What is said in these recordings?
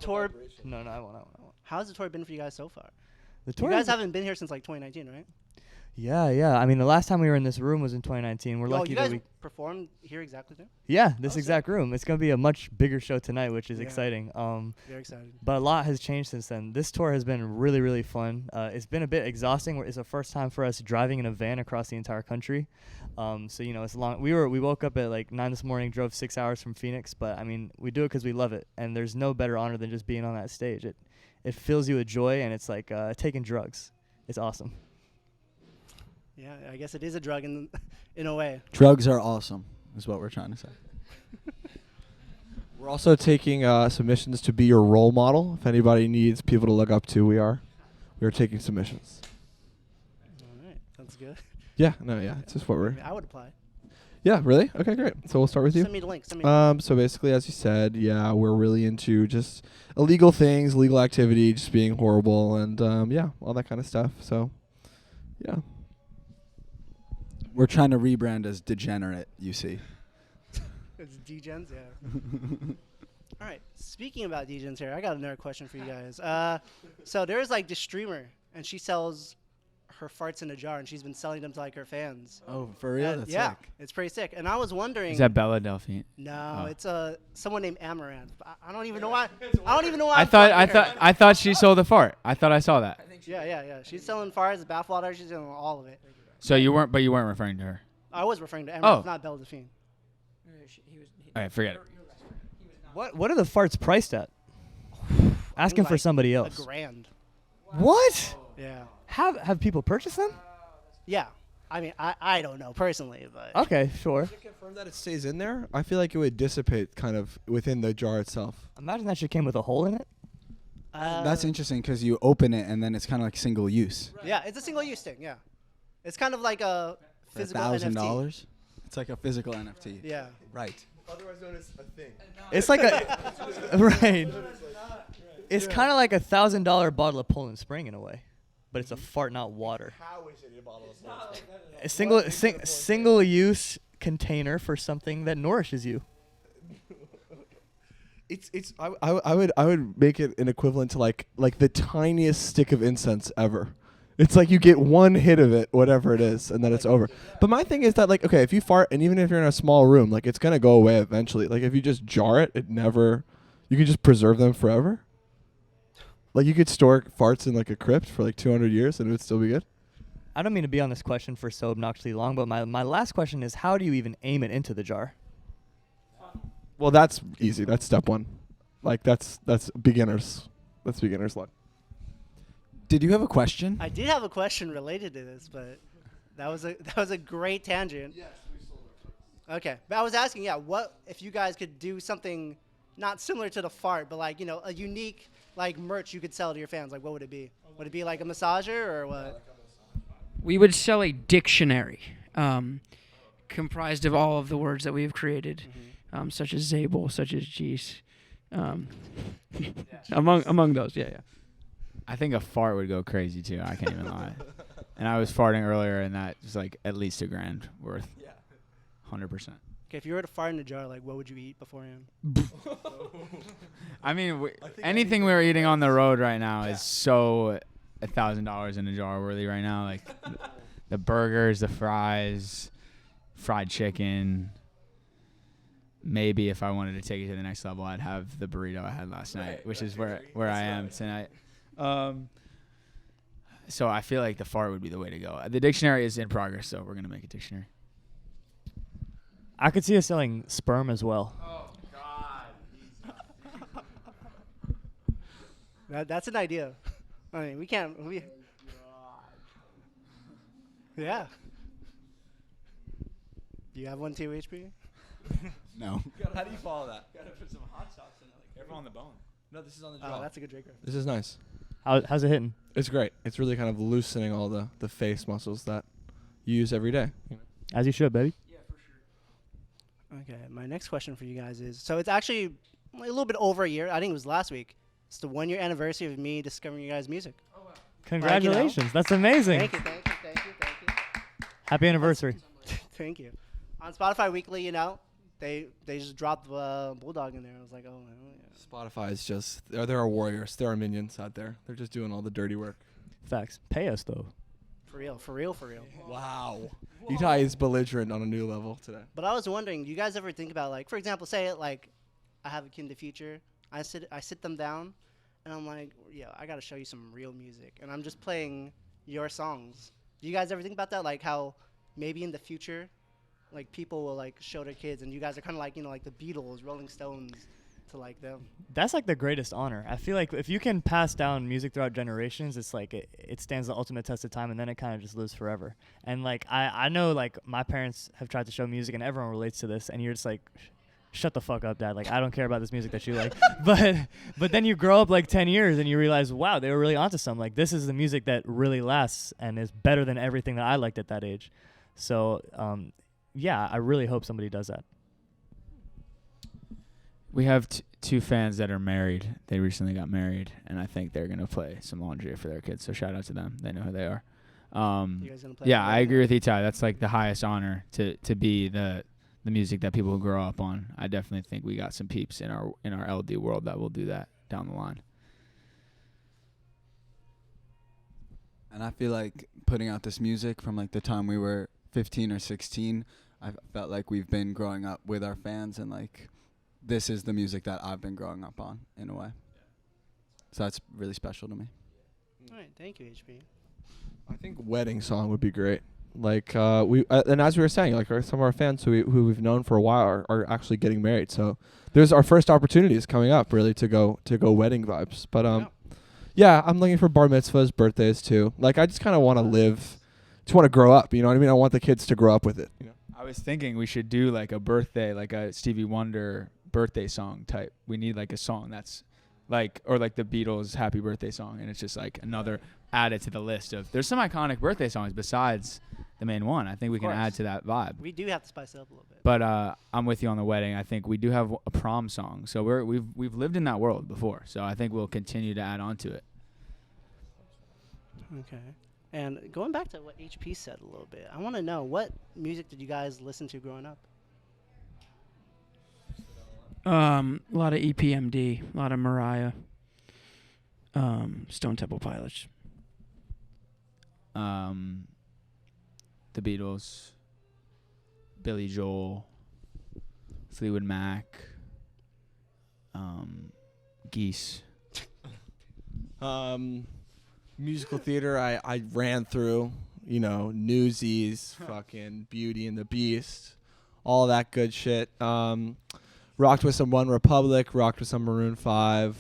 tour? No, I won't. How's the tour been for you guys so far? The tour. You guys haven't been here since like 2019, right? Yeah. I mean, the last time we were in this room was in 2019. We're lucky you that guys we performed here exactly there? Yeah, this Oh, exact room. It's gonna be a much bigger show tonight, which is Yeah. exciting. Very excited. But a lot has changed since then. This tour has been really, really fun. It's been a bit exhausting. It's the first time for us driving in a van across the entire country. So it's long. We woke up at like 9 this morning, drove 6 hours from Phoenix. But I mean, we do it because we love it, and there's no better honor than just being on that stage. It fills you with joy, and it's like taking drugs. It's awesome. Yeah, I guess it is a drug in a way. Drugs are awesome, is what we're trying to say. We're also taking submissions to be your role model. If anybody needs people to look up to, we are taking submissions. All right, that's good. Yeah, it's just what we're. I would apply. Yeah, really? Okay, great. So we'll start with you. Send me the link. So basically, as you said, yeah, we're really into just illegal things, legal activity, just being horrible, and all that kind of stuff. So, yeah. We're trying to rebrand as degenerate, you see. It's degens, yeah. All right, speaking about degens here, I got another question for you guys. So there's like this streamer, and she sells her farts in a jar, and she's been selling them to like her fans. Oh, for real? That's yeah, sick. it's pretty sick. And I was wondering. Is that Bella Delphine? No, Oh. it's someone named Amaranth. I don't even know why. I don't even know why. I thought she sold a fart. I thought I saw that. Yeah. She's selling farts, bathwater. She's selling all of it. So you weren't referring to her. I was referring to Amaranth, Oh. not Bella Delphine. All right, forget it. What are the farts priced at? Asking for Like somebody else. $1,000. What? Yeah. Have people purchased them? Yeah. I mean, I don't know personally, but. Okay, sure. Is it confirmed that it stays in there? I feel like it would dissipate kind of within the jar itself. Imagine that shit came with a hole in it. That's interesting because you open it and then it's kind of like single use. Yeah, it's a single-use thing. Yeah, it's kind of like a For physical NFT. $1,000? It's like a physical NFT. Yeah. Right. Otherwise known as a thing. It's like a right. It's kind of like $1,000 bottle of Poland Spring in a way, but it's a fart, not water. How is it a bottle of Spring? A single use container for something that nourishes you. I would make it an equivalent to like the tiniest stick of incense ever. It's like you get one hit of it, whatever it is, and then it's over. But my thing is that, like, okay, if you fart, and even if you're in a small room, like, it's going to go away eventually. Like, if you just jar it, you can just preserve them forever. Like, you could store farts in, like, a crypt for, like, 200 years, and it would still be good. I don't mean to be on this question for so obnoxiously long, but my last question is, how do you even aim it into the jar? Well, that's easy. That's step one. Like, that's beginners. That's beginner's luck. Did you have a question? I did have a question related to this, but that was a great tangent. Yes, we sold it. Okay, but I was asking, what if you guys could do something not similar to the fart, but like a unique like merch you could sell to your fans? Like, what would it be? Would it be like a massager or what? We would sell a dictionary comprised of all of the words that we have created, such as Zabel, such as Jeez, among those. Yeah. I think a fart would go crazy too. I can't even lie. And I was farting earlier, and that was like at least $1,000 worth. Yeah. 100%. Okay, if you were to fart in a jar, like what would you eat beforehand? I mean, anything we were eating on the road right now is so $1,000 in a jar worthy right now. Like the burgers, the fries, fried chicken. Maybe if I wanted to take it to the next level, I'd have the burrito I had last night, which is where I am tonight. So I feel like the fart would be the way to go. The dictionary is in progress, so we're going to make a dictionary. I could see us selling sperm as well. Oh, God. That's an idea. I mean, we can't. Yeah. Do you have one too, HP? No. How do you follow that? Gotta put some hot sauce in it, like careful on the bone. No, this is on the Oh, that's a good drink. This is nice. How's it hitting? It's great. It's really kind of loosening all the face muscles that you use every day. As you should, baby. Yeah, for sure. Okay, my next question for you guys is, so it's actually a little bit over a year. I think it was last week. It's the 1 year anniversary of me discovering you guys' music. Oh, wow. Congratulations. That's amazing. Thank you. Happy anniversary. Thank you. On Spotify Weekly, they just dropped Bulldog in there. I was like, oh, yeah. Spotify is just they're our warriors. They're our minions out there. They're just doing all the dirty work. Facts. Pay us though. For real. Wow. Itai is belligerent on a new level today. But I was wondering, do you guys ever think about, like, for example, say it like I have a kid in the future. I sit them down, and I'm like, yeah, I got to show you some real music. And I'm just playing your songs. Do you guys ever think about that? Like how maybe in the future, like people will like show their kids, and you guys are kind of like, like the Beatles, Rolling Stones to like them. That's like the greatest honor. I feel like if you can pass down music throughout generations, it's like it stands the ultimate test of time, and then it kind of just lives forever. And like I know like my parents have tried to show music, and everyone relates to this, and you're just like, shut the fuck up, Dad. Like I don't care about this music that you like. but then you grow up like 10 years and you realize, wow, they were really onto something. Like this is the music that really lasts and is better than everything that I liked at that age. So yeah, I really hope somebody does that. We have two fans that are married. They recently got married, and I think they're gonna play some laundry for their kids. So shout out to them. They know who they are. You guys gonna play Yeah, I agree with Itai. That's like the highest honor to be the music that people grow up on. I definitely think we got some peeps in our LD world that will do that down the line. And I feel like putting out this music from like the time we were 15 or 16, I felt like we've been growing up with our fans, and like this is the music that I've been growing up on in a way. So that's really special to me. All right, thank you, HB. I think wedding song would be great. Like we and as we were saying, like some of our fans who we've known for a while are actually getting married. So there's our first opportunities coming up, really, to go wedding vibes. But yeah, I'm looking for bar mitzvahs, birthdays too. Like I just kind of want to live, just want to grow up. You know what I mean? I want the kids to grow up with it. You know? I was thinking we should do like a birthday, like a Stevie Wonder birthday song type. We need like a song that's like, or like the Beatles Happy Birthday song, and it's just like another added to the list of. There's some iconic birthday songs besides the main one. I think we can add to that vibe. We do have to spice it up a little bit. But I'm with you on the wedding. I think we do have a prom song, so we've lived in that world before. So I think we'll continue to add on to it. Okay. And going back to what HP said a little bit, I want to know, what music did you guys listen to growing up? A lot of EPMD, a lot of Mariah, Stone Temple Pilots. The Beatles, Billy Joel, Fleetwood Mac, Geese. Musical theater, I ran through, Newsies, fucking Beauty and the Beast, all that good shit. Rocked with some One Republic, rocked with some Maroon 5.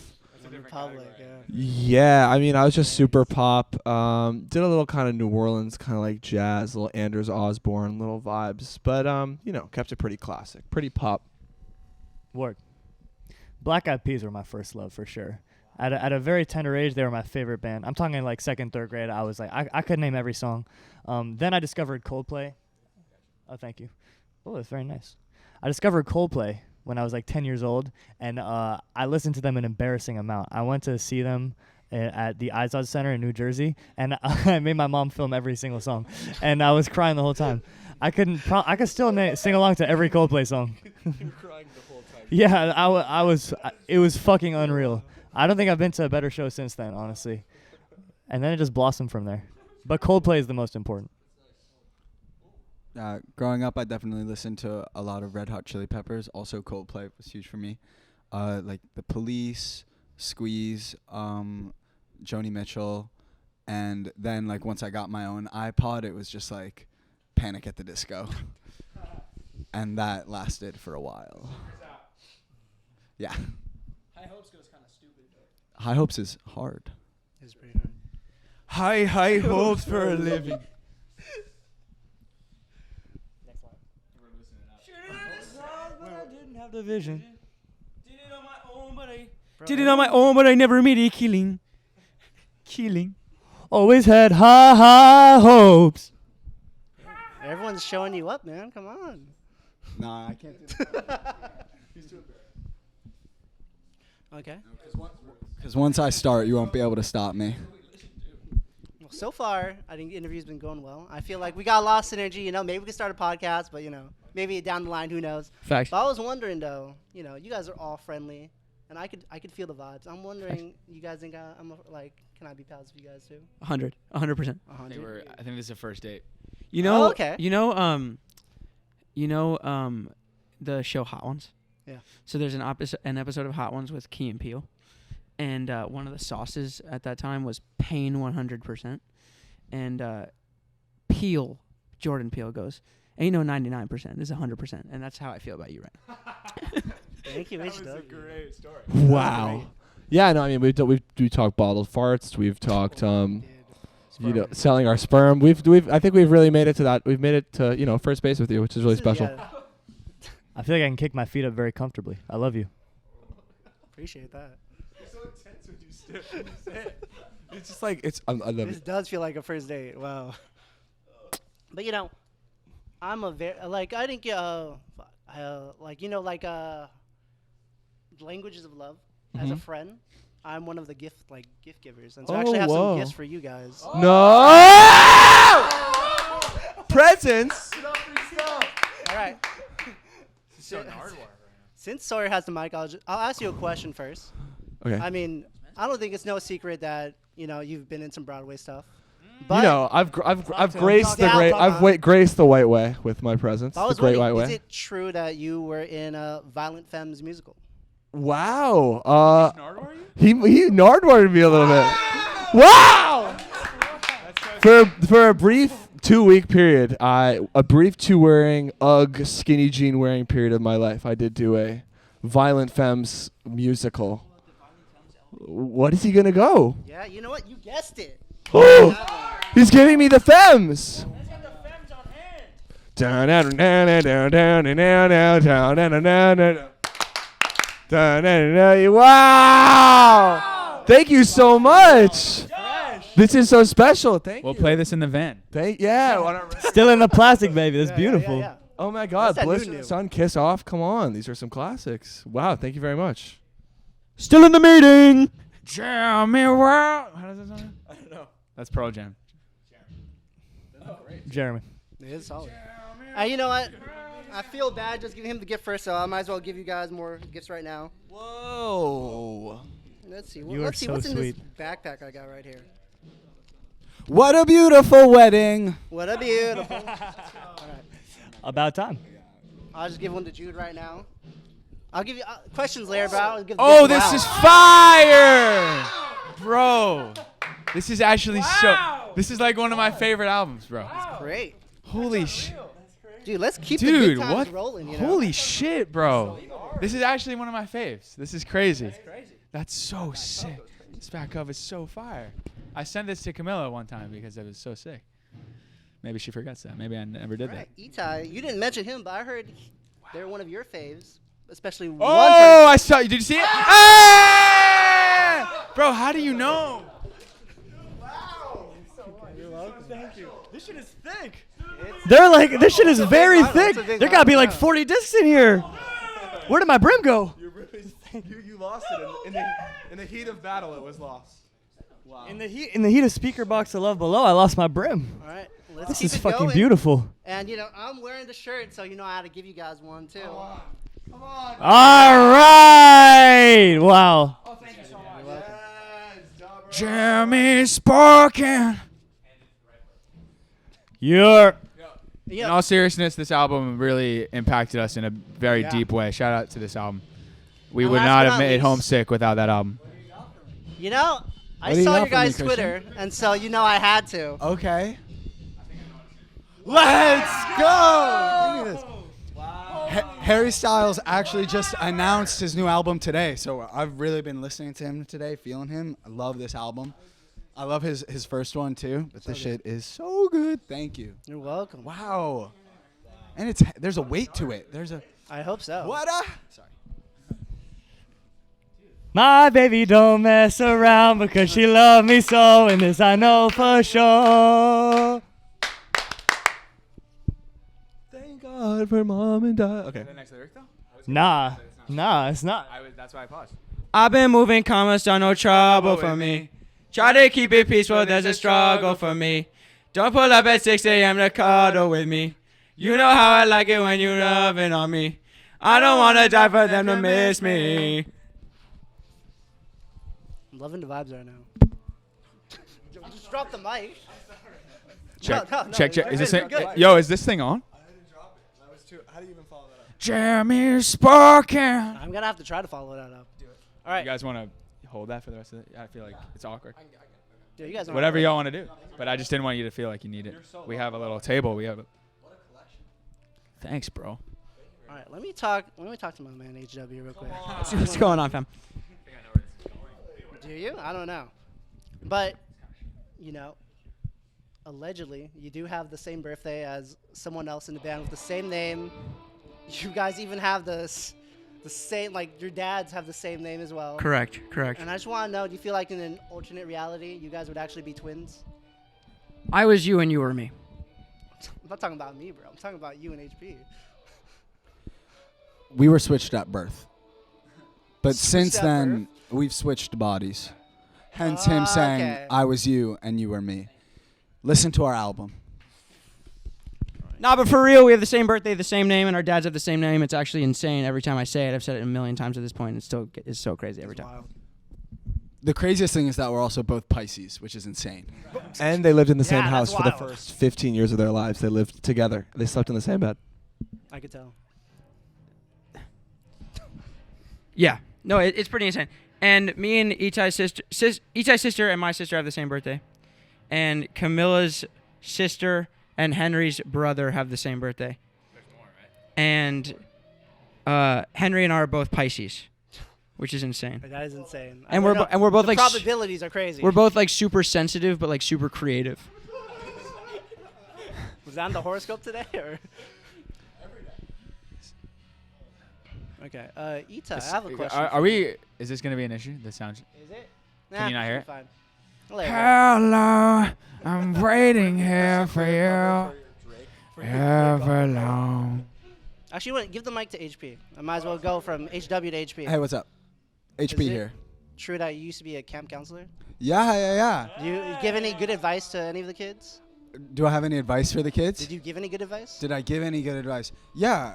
Republic, yeah. Yeah, I mean, I was just super pop. Did a little kind of New Orleans, kind of like jazz, little Anders Osborne, little vibes. But, kept it pretty classic, pretty pop. Word. Black Eyed Peas were my first love for sure. At a very tender age, they were my favorite band. I'm talking like second, third grade. I was like, I could name every song. Then I discovered Coldplay. Oh, thank you. Oh, that's very nice. I discovered Coldplay when I was like 10 years old, and I listened to them an embarrassing amount. I went to see them at the Izod Center in New Jersey, and I made my mom film every single song, and I was crying the whole time. I could still sing along to every Coldplay song. You were crying the whole time. Yeah, I was. It was fucking unreal. I don't think I've been to a better show since then, honestly. And then it just blossomed from there. But Coldplay is the most important. Growing up, I definitely listened to a lot of Red Hot Chili Peppers. Also, Coldplay was huge for me. Like The Police, Squeeze, Joni Mitchell, and then like once I got my own iPod, it was just like Panic at the Disco, and that lasted for a while. Yeah. High Hopes goes kind of stupid though. High Hopes is hard. It's pretty hard. High hopes for a living. I didn't have the vision. Did it on my own, but I never made a killing. Always had high hopes. Everyone's showing you up, man. Come on. Nah, I can't do that. Okay. Because once I start, you won't be able to stop me. Well, so far, I think the interview's been going well. I feel like we got a lot of synergy. Maybe we could start a podcast, but maybe down the line, who knows? Facts. But I was wondering though, you guys are all friendly, and I could feel the vibes. I'm wondering, you guys think can I be pals with you guys too? 100%. 100. I think this is a first date. You know, Oh, okay. The show Hot Ones. Yeah. So there's an episode of Hot Ones with Key and Peele, and one of the sauces at that time was Pain 100%, and Jordan Peele goes, "Ain't no 99%, it's 100%," and that's how I feel about you right now. Thank you, Mitch. Great story. Wow. Yeah, no, I mean we talked bottled farts. We've talked selling our sperm. I think we've really made it to that. We've made it to first base with you, which is really special. Yeah, I feel like I can kick my feet up very comfortably. I love you. appreciate that. You're so intense when you say it. It's just like I love This it. does feel like a first date. Wow. But I'm a very I think languages of love. As a friend, I'm one of the gift givers, and so I actually have whoa. some gifts for you guys. No presents. All right. Since Sawyer has the mic, I'll ask you a question first. Okay. I mean, I don't think it's no secret that you've been in some Broadway stuff. But I've graced the Talk great. on. I've graced the white way with my presence. I The was great wondering, white is way. it true that you were in a Violent Femmes musical? Wow. He Nardwared me a little bit. Wow. For a brief 2-week period, a brief 2-wearing UGG skinny jean wearing period of my life, I did do a Violent Femmes musical. What is he gonna go? Yeah, you know what? You guessed it. Oh, he's giving me the Femmes. Let's get the Femmes on hand. Down, down, down, down, down, down, down, down, down, down, down. Wow! Thank you so much. This is so special. Thank We'll you. play this in the van. Still in the plastic, baby. That's Yeah, beautiful. Yeah. Oh my God! What's that Blister new? the Sun, Kiss Off. Come on, these are some classics. Wow! Thank you very much. Still in the meeting. Jam me well. How does that sound? I don't know. That's Pearl Jam. Jeremy. It is solid. You know what? I feel bad just giving him the gift first, so I might as well give you guys more gifts right now. Whoa. Let's see. You Let's are see so what's in this sweet. backpack I got right here. What a beautiful wedding. What a beautiful. All right. About time. I'll just give one to Jude right now. I'll give you questions later, but I'll give the Oh, gift this now. is fire, bro. This is actually so. This is like one of my favorite albums, bro. Great. Holy shit. Dude, let's keep the Dude, good times what? rolling, Holy shit, bro. This is actually one of my faves. This is crazy. That's so sick. This back cover is so fire. I sent this to Camilla one time because it was so sick. Maybe she forgets that. Maybe I never did that. Right. Itai, you didn't mention him, but I heard they're one of your faves, especially one Oh, I saw you. Did you see it? Ah! Bro, how do you know? This shit is thick. They're like, this shit is very vinyl. thick. It's a big There gotta be vinyl, like yeah. 40 discs in here. Where did my brim go? You lost it in the heat of battle. It was lost. Wow. In the heat of Speakerboxxx, I love below. I lost my brim. All right, let's This keep is it fucking going. beautiful. And I'm wearing the shirt, so I had to give you guys one too. All right. Wow. Jeremy Sparkin. You're. Yeah. In all seriousness, this album really impacted us in a very Yeah. deep way. Shout out to this album. We And would last not but have not made least- Homesick without that album. I What do you saw got your for me, guys' Christian? Twitter, and so I had to. Okay. Let's Go! Look at this. Harry Styles actually just announced his new album today, so I've really been listening to him today, feeling him. I love this album. I love his first one too, but this shit is so good. Thank you. You're welcome. Wow. And there's a weight to it. I hope so. What a sorry. My baby don't mess around because she love me so, and this I know for sure. Thank God for mom and dad. Okay. The next lyric though? Nah, it's not. That's why I paused. I've been moving commas, done no trouble for me. Try to keep it peaceful, there's a struggle for me. Don't pull up at 6 a.m. to cuddle with me. You know how I like it when you're loving on me. I don't want to die for them to miss me. I'm loving the vibes right now. Just drop the mic. Check. No, Check. you're Is this good, thing? you're good. Yo, is this thing on? I didn't drop it. That was too. How do you even follow that up? Jeremy Sparkin. I'm going to have to try to follow that up. Do it. All right. You guys want to hold that for the rest of it? I feel like it's awkward. Dude, you guys don't Whatever y'all want to do. But I just didn't want you to feel like you need it. We have a little table. We have a. What a collection. Thanks, bro. All right, let me talk to my man HW real quick. What's going on, fam? Do you? I don't know. But, allegedly, you do have the same birthday as someone else in the band with the same name. You guys even have the same, like, your dads have the same name as well. Correct. And I just want to know, do you feel like in an alternate reality, you guys would actually be twins? I was you and you were me. I'm not talking about me, bro. I'm talking about you and HP. We were switched at birth. But Switched since at then, we've switched bodies. Hence him saying, Okay. I was you and you were me. Listen to our album. Nah, but for real, we have the same birthday, the same name, and our dads have the same name. It's actually insane every time I say it. I've said it a million times at this point. It's so crazy every time. Wild. The craziest thing is that we're also both Pisces, which is insane. And they lived in the same Yeah, house that's for the wild. first 15 years of their lives. They lived together. They slept in the same bed. I could tell. Yeah. No, it's pretty insane. And me and Itai's sister and my sister have the same birthday. And Camilla's sister and Henry's brother have the same birthday. There's more, right? And Henry and I are both Pisces, which is insane. That is insane. And we're both the like probabilities are crazy. we're both like super sensitive, but like super creative. Was that on the horoscope today, or? Okay, Ita, I have a question. Are we? Is this gonna be an issue? This sounds. Is it? Can you not hear it? Fine. I'll let it Hello, I'm waiting here for you. Ever long. go. Actually, wait, give the mic to HP. I might as well go from HW to HP. Hey, what's up? HP Is it here. True that you used to be a camp counselor? Yeah. Do you give any good advice to any of the kids? Do I have any advice for the kids? Did you give any good advice? Did I give any good advice? Yeah.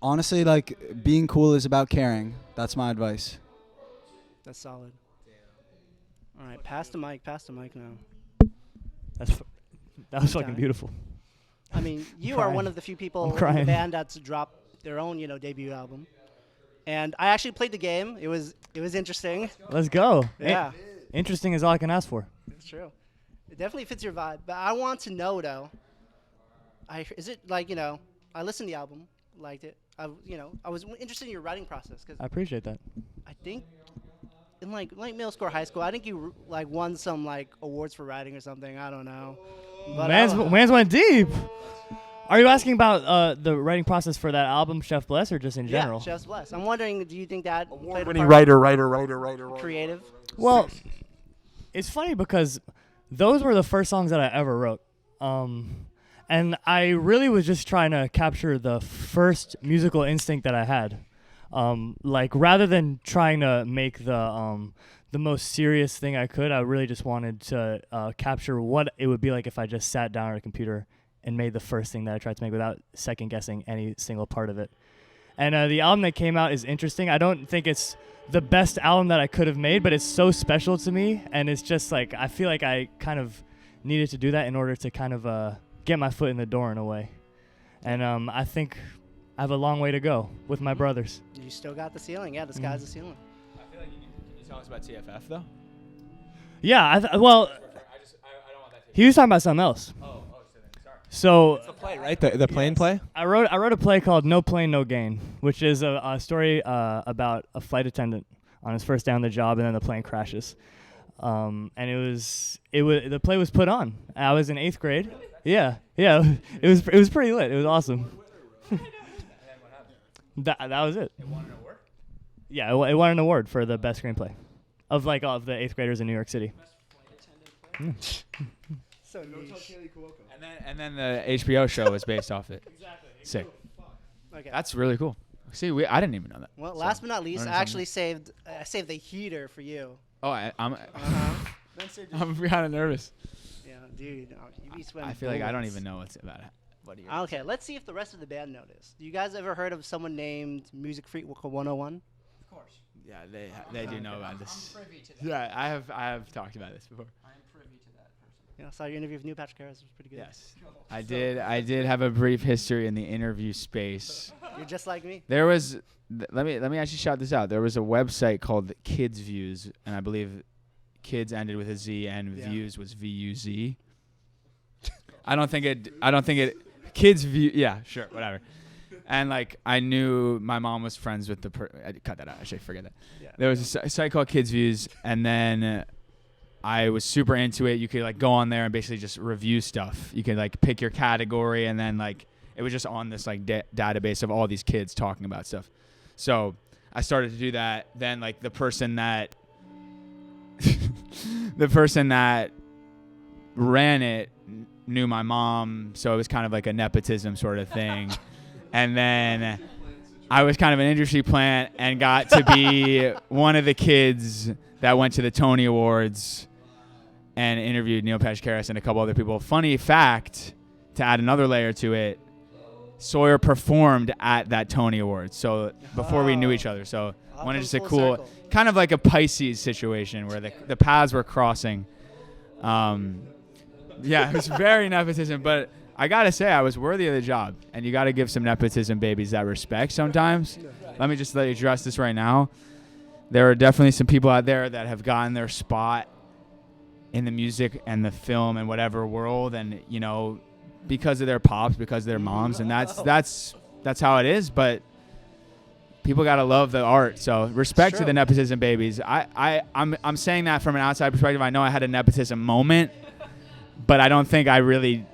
Honestly, like, being cool is about caring. That's my advice. That's solid. All right, pass the mic now. That was fucking Okay. beautiful. I mean, you are crying. one of the few people I'm in the crying. band that's dropped their own, debut album. And I actually played the game. It was interesting. Let's go. Yeah, Interesting is all I can ask for. it's true. It definitely fits your vibe. But I want to know though. Is it like I listened to the album, liked it. I was interested in your writing process because I appreciate that. I think in like middle school or high school, I think you like won some like awards for writing or something. I don't know. But Man's went deep. Are you asking about the writing process for that album, Chef Bless, or just in general? Yeah, Chef's Bless. I'm wondering, do you think that played a Winning part writer. creative? Well, it's funny because those were the first songs that I ever wrote. And I really was just trying to capture the first musical instinct that I had. Like, rather than trying to make the most serious thing I could, I really just wanted to capture what it would be like if I just sat down at a computer and made the first thing that I tried to make without second guessing any single part of it. And the album that came out is interesting. I don't think it's the best album that I could have made, but it's so special to me. And it's just like, I feel like I kind of needed to do that in order to kind of get my foot in the door in a way. And I think I have a long way to go with my brothers. You still got the ceiling. Yeah, the sky's the ceiling. I feel like can you tell us about TFF though? Yeah, well, I don't want that he was talking about something else. So The play, right? The plane play? I wrote a play called No Plane, No Gain, which is a story about a flight attendant on his first day on the job, and then the plane crashes. And the play was put on. I was in 8th grade. Yeah. It was pretty lit. It was awesome. That was it. It won an award? Yeah, it won an award for the best screenplay of all of the 8th graders in New York City. So niche. And then the HBO show was based off it. Exactly. Sick. Okay. That's really cool. See, I didn't even know that. Well, last but not least, learned I actually saved the heater for you. Oh, I'm. Uh-huh. I'm kind of nervous. Yeah, dude. You be sweating I feel like I don't bullets. even know what's about it. What do you? Okay, let's see if the rest of the band noticed. You guys ever heard of someone named Music Freak 101? Of course. Yeah, they do know about this. I'm privy to that. Yeah, I have talked about this before. I'm privy to that person. Yeah, I saw your interview with Neil Patrick Harris. It was pretty good. Yes, I did have a brief history in the interview space. You're just like me. There was let me actually shout this out. There was a website called Kids Views, and I believe kids ended with a Z and Yeah. views was VUZ. I don't think it kids view. Yeah, sure, whatever. And like I knew my mom was friends with I cut that out. I should forget that. Yeah. There was a site called Kids Views, and then I was super into it. You could like go on there and basically just review stuff. You could like pick your category, and then like it was just on this like database of all these kids talking about stuff. So I started to do that. Then like the person that ran it knew my mom, so it was kind of like a nepotism sort of thing. And then I was kind of an industry plant and got to be one of the kids that went to the Tony Awards and interviewed Neil Patrick Harris and a couple other people. Funny fact, to add another layer to it, Sawyer performed at that Tony Awards. So before we knew each other. So All wanted comes just a full cool, circle. kind of like a Pisces situation where the paths were crossing. Yeah, it was very nepotism, but I gotta say I was worthy of the job, and you gotta give some nepotism babies that respect sometimes. Let me just let you address this right now. There are definitely some people out there that have gotten their spot in the music and the film and whatever world, and you know, because of their pops, because of their moms, and that's how it is. But people gotta love the art, so respect to True. the nepotism babies. I'm saying that from an outside perspective. I know I had a nepotism moment, but I don't think I really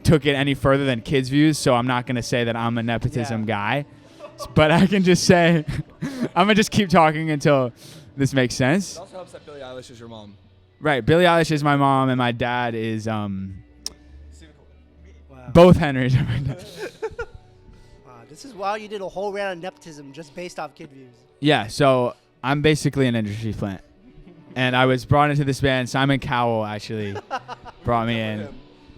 took it any further than Kids Views, so I'm not going to say that I'm a nepotism guy. But I can just say, I'm going to just keep talking until this makes sense. It also helps that Billie Eilish is your mom. Right, Billie Eilish is my mom, and my dad is Wow. both Henrys. Wow, this is wild. You did a whole round of nepotism just based off Kid Views. Yeah, so I'm basically an industry plant. And I was brought into this band. Simon Cowell actually brought me in.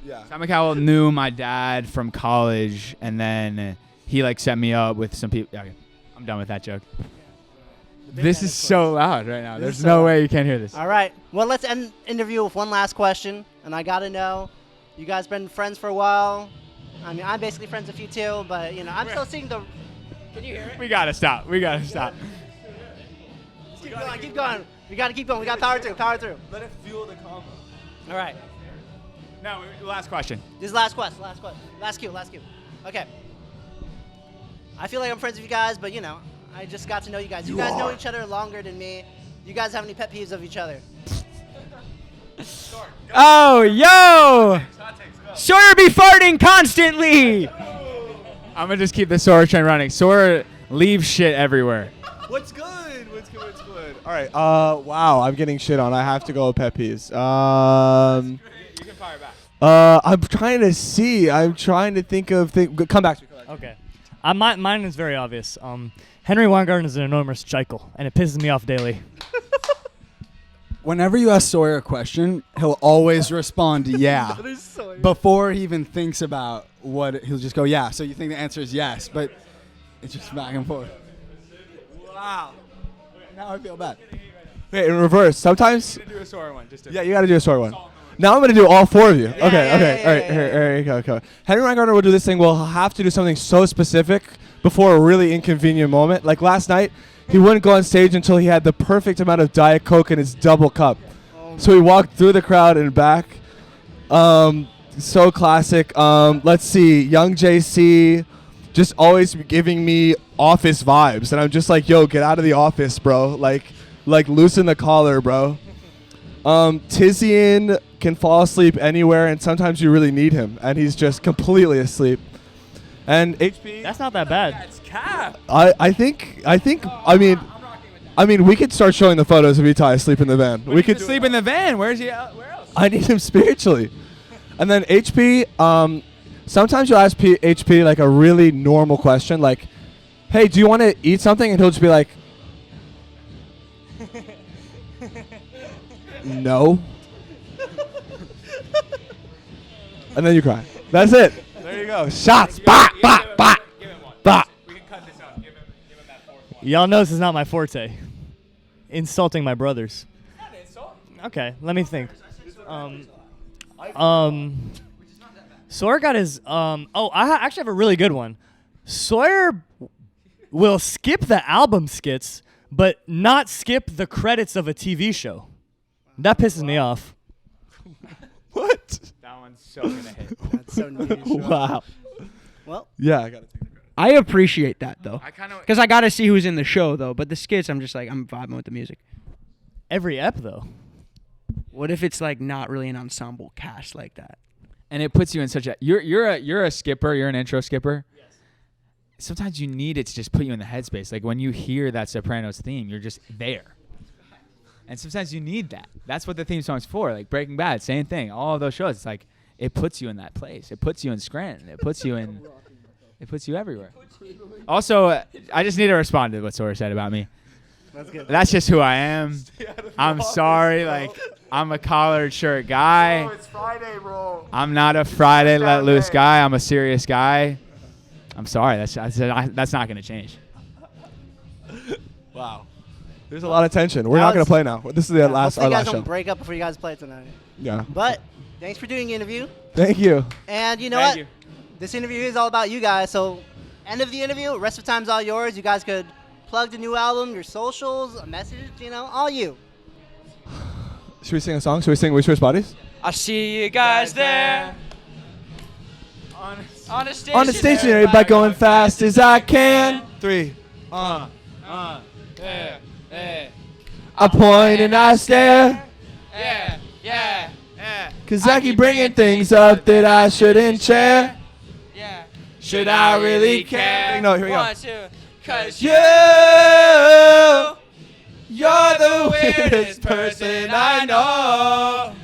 Yeah. Simon Cowell knew my dad from college, and then he like set me up with some people. Okay, I'm done with that joke. This is so loud right now. This There's is so no loud. way you can't hear this. All right. Well, let's end interview with one last question, and I gotta know, you guys been friends for a while. I mean, I'm basically friends with you too, but you know, I'm still seeing the. Can you hear it? We gotta stop. We gotta stop. Keep going. Keep going. We gotta keep going. We got power through. Power through. Let it fuel the combo. All right. No, last question. This is last quest. Last quest. Last cue. Last cue. Okay. I feel like I'm friends with you guys, but you know, I just got to know you guys. You guys know each other longer than me. You guys have any pet peeves of each other? Oh, yo! Sawyer be farting constantly! I'm gonna just keep the Sora train running. Sora leaves shit everywhere. What's good? What's good? What's good? All right. Wow. I'm getting shit on. I have to go with pet peeves. You can fire back. I'm trying to see. I'm trying to think of Come back to me. Okay. Mine is very obvious. Henry Weingarten is an enormous chikel, and it pisses me off daily. Whenever you ask Sawyer a question, he'll always respond yeah. Before he even thinks about what, he'll just go yeah. So you think the answer is yes, but it's just back and forth. Wow. Now I feel bad. Okay, in reverse. Sometimes. Do a Sora one. Yeah, you got to do a short one. Now I'm going to do all four of you. Okay, yeah, okay. yeah, All right, yeah, here you go. Okay. Henry Weingarten will do this thing. We'll have to do something so specific before a really inconvenient moment. Like last night, he wouldn't go on stage until he had the perfect amount of Diet Coke in his double cup. So he walked through the crowd and back. So classic. Let's see. Young JC just always giving me office vibes. And I'm just like, yo, get out of the office, bro. Like loosen the collar, bro. Tizian can fall asleep anywhere, and sometimes you really need him, and he's just completely asleep. And HP, That's not that bad. I mean, we could start showing the photos of Itai asleep in the van. We could sleep in the van. Where's he? Where else? I need him spiritually. And then HP, sometimes you'll ask HP like a really normal question, like, "Hey, do you want to eat something?" And he'll just be like, "No." and then you cry. That's it. There you go. Shots. Bah, bah, bah, bah. We can cut this out. Give him that fourth one. Y'all know this is not my forte. Insulting my brothers. Not an insult. Okay, let me think. Sawyer got his. I actually have a really good one. Sawyer will skip the album skits, but not skip the credits of a TV show. That pisses me off. What? That one's so gonna hit. That's so niche. Wow. Well, Yeah, I gotta take the credit. I appreciate that though, I kind of. because I gotta see who's in the show though. But the skits, I'm just like I'm vibing with the music. Every ep though. What if it's like not really an ensemble cast like that? And it puts you in such a. You're a skipper. You're an intro skipper. Yes. Sometimes you need it to just put you in the headspace. Like when you hear that Sopranos theme, you're just there. And sometimes you need that. That's what the theme song's for. Like Breaking Bad, same thing. All of those shows, it's like it puts you in that place. It puts you in Scranton. It puts you in. It puts you everywhere. Also, I just need to respond to what Sawyer said about me. that's good. That's just who I am. I'm sorry. Like I'm a collared shirt guy. It's Friday, bro. I'm not a Friday let loose guy. I'm a serious guy. I'm sorry. That's not gonna change. Wow. There's a lot of tension. We're That not gonna was- play now. This is the last Hopefully our you guys last show. don't break up before you guys play tonight. Yeah. But thanks for doing the interview. Thank you. And you know Thank what? you. This interview is all about you guys. So, end of the interview. Rest of the time's all yours. You guys could plug the new album, your socials, a message. All you. Should we sing a song? Should we sing We Switch Bodies? I see you guys there on a station. On the stationary bike going fast as I can. 3. Yeah. I point and I stare. Yeah. Cause I keep bringing things up that I shouldn't share. Yeah. Should I really care? No, here we go. 1, 2. Cause You're the weirdest person I know.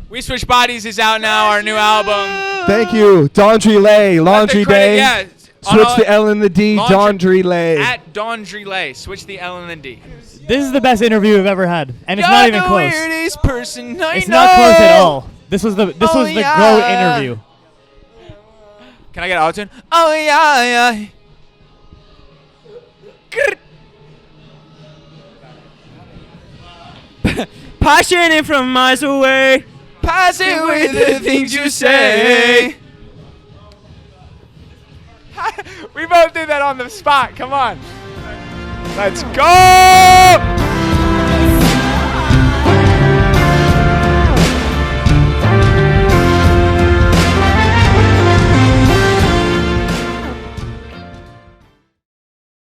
We Switch Bodies is out now. Our new album. Thank you. Laundry Lay. Laundry Day. Yeah. Switch the L and the D. Laundry Lay. At Laundry Lay. Switch the L and the D. This is the best interview we've ever had, and it's not even close. Weirdest person I It's know. not close at all. This was the yeah. GOAT interview. Can I get auto-tune? Oh yeah. passionate from miles away. Passing with the things you say. We both did that on the spot. Come on. Let's go!